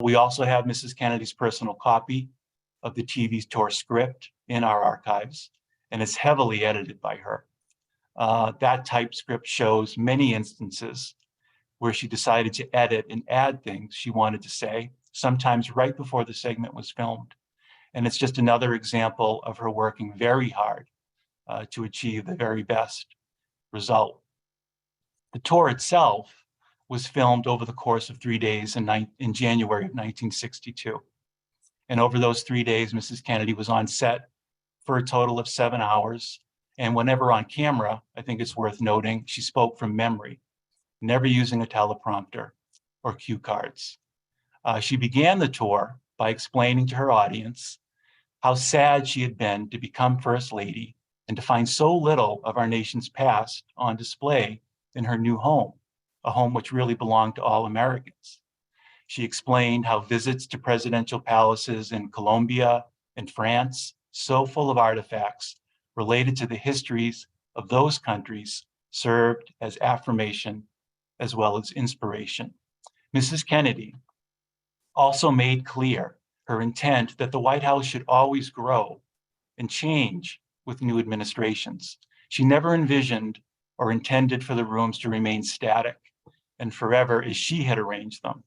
We also have Mrs. Kennedy's personal copy of the TV tour script in our archives, and it's heavily edited by her. That typescript shows many instances where she decided to edit and add things she wanted to say, sometimes right before the segment was filmed. And it's just another example of her working very hard to achieve the very best result. The tour itself was filmed over the course of 3 days in January of 1962. And over those 3 days, Mrs. Kennedy was on set for a total of 7 hours. And whenever on camera, I think it's worth noting, she spoke from memory, never using a teleprompter or cue cards. She began the tour by explaining to her audience how sad she had been to become First Lady and to find so little of our nation's past on display in her new home, a home which really belonged to all Americans. She explained how visits to presidential palaces in Colombia and France, so full of artifacts related to the histories of those countries, served as affirmation as well as inspiration. Mrs. Kennedy also made clear her intent that the White House should always grow and change with new administrations. She never envisioned or intended for the rooms to remain static and forever as she had arranged them.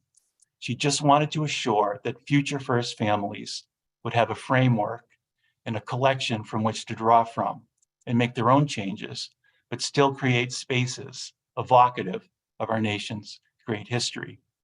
She just wanted to assure that future first families would have a framework and a collection from which to draw from and make their own changes, but still create spaces evocative of our nation's great history.